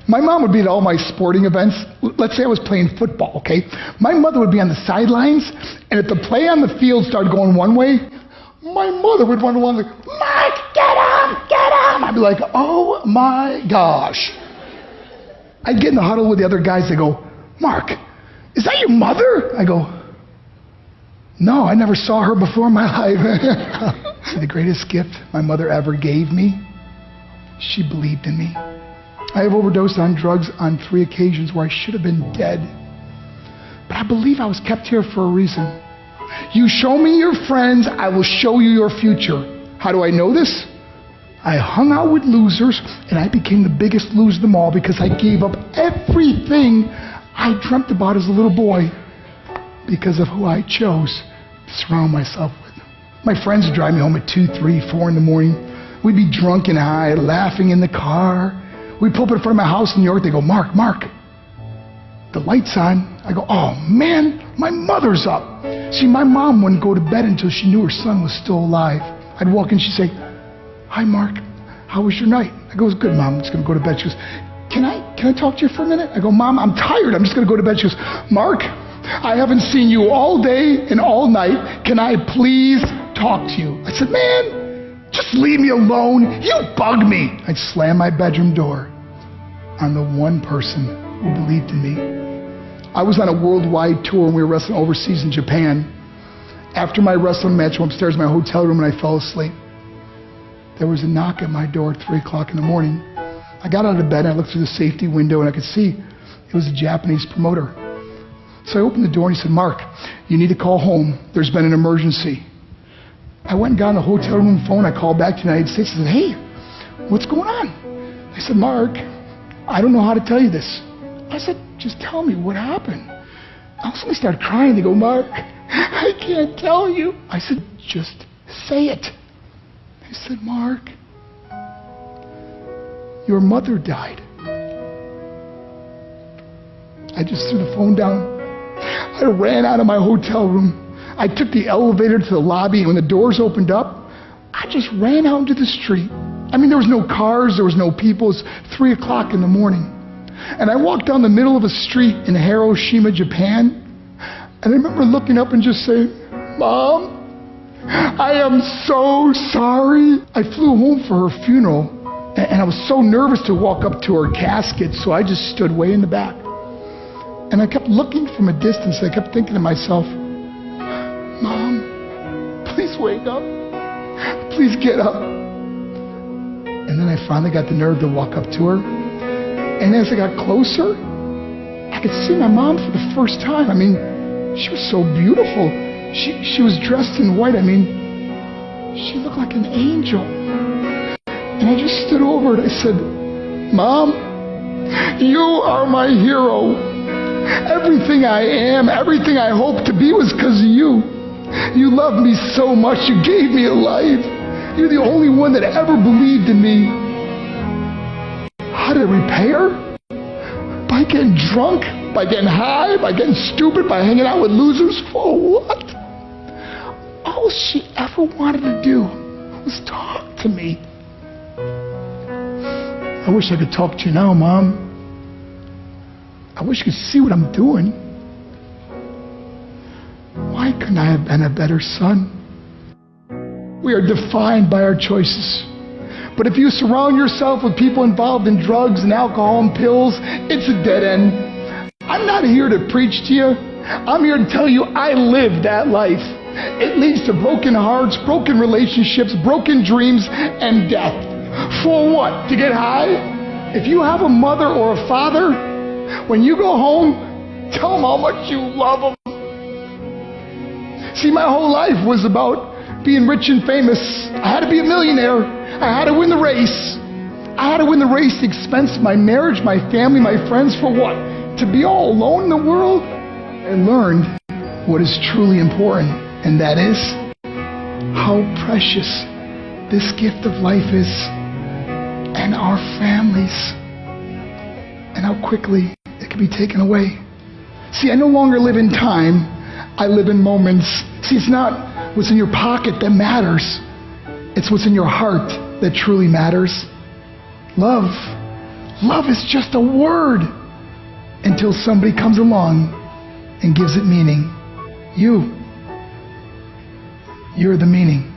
My mom would be at all my sporting events. Let's say I was playing football, okay? My mother would be on the sidelines, and if the play on the field started going one way, my mother would run along like, Mark, get him, get him! I'd be like, oh my gosh. I'd get in the huddle with the other guys. They go, Mark, is that your mother? I go, no, I never saw her before in my life. See, the greatest gift my mother ever gave me, she believed in me. I have overdosed on drugs on 3 occasions where I should have been dead. But I believe I was kept here for a reason. You show me your friends, I will show you your future. How do I know this? I hung out with losers, and I became the biggest loser of them all because I gave up everything I dreamt about as a little boy because of who I chose to surround myself with. My friends would drive me home at 2, 3, 4 in the morning. We'd be drunk and high, laughing in the car. We'd pull up in front of my house in New York. They go, Mark, the light's on. I go, oh man, my mother's up. See, my mom wouldn't go to bed until she knew her son was still alive. I'd walk in, she'd say, hi Mark, how was your night? I go, it was good, Mom, I'm just gonna go to bed. She goes, can I talk to you for a minute? I go, Mom, I'm tired, I'm just gonna go to bed. She goes, Mark, I haven't seen you all day and all night. Can I please talk to you? I said, man, just leave me alone. You bug me. I'd slam my bedroom door on the one person who believed in me. I was on a worldwide tour and we were wrestling overseas in Japan. After my wrestling match, I went upstairs in my hotel room and I fell asleep. There was a knock at my door at 3 o'clock in the morning. I got out of bed and I looked through the safety window and I could see it was a Japanese promoter. So I opened the door and he said, Mark, you need to call home. There's been an emergency. I went and got on the hotel room phone. I called back to the United States and said, hey, what's going on? They said, Mark, I don't know how to tell you this. I said, just tell me what happened. All of a sudden I started crying. They go, Mark, I can't tell you. I said, just say it. They said, Mark, your mother died. I just threw the phone down. I ran out of my hotel room. I took the elevator to the lobby, and when the doors opened up, I just ran out into the street. I mean, there was no cars, there was no people. It was 3 o'clock in the morning. And I walked down the middle of a street in Hiroshima, Japan, and I remember looking up and just saying, Mom, I am so sorry. I flew home for her funeral, and I was so nervous to walk up to her casket, so I just stood way in the back. And I kept looking from a distance. I kept thinking to myself, Mom, please wake up. Please get up. And then I finally got the nerve to walk up to her. And as I got closer, I could see my mom for the first time. I mean, she was so beautiful. She was dressed in white. I mean, she looked like an angel. And I just stood over and I said, Mom, you are my hero. Everything I am, everything I hope to be was because of you. You loved me so much. You gave me a life. You're the only one that ever believed in me. How did I repay her? By getting drunk, by getting high, by getting stupid, by hanging out with losers? For what? All she ever wanted to do was talk to me. I wish I could talk to you now, Mom. I wish you could see what I'm doing. Why couldn't I have been a better son? We are defined by our choices. But if you surround yourself with people involved in drugs and alcohol and pills, it's a dead end. I'm not here to preach to you. I'm here to tell you I lived that life. It leads to broken hearts, broken relationships, broken dreams, and death. For what? To get high? If you have a mother or a father, when you go home, tell them how much you love them. See, my whole life was about being rich and famous. I had to be a millionaire. I had to win the race. I had to win the race at the expense of my marriage, my family, my friends. For what? To be all alone in the world? I learned what is truly important, and that is how precious this gift of life is, and our families, and how quickly it can be taken away. See, I no longer live in time. I live in moments. See, it's not what's in your pocket that matters. It's what's in your heart that truly matters. Love Love is just a word until somebody comes along and gives it meaning. You're the meaning.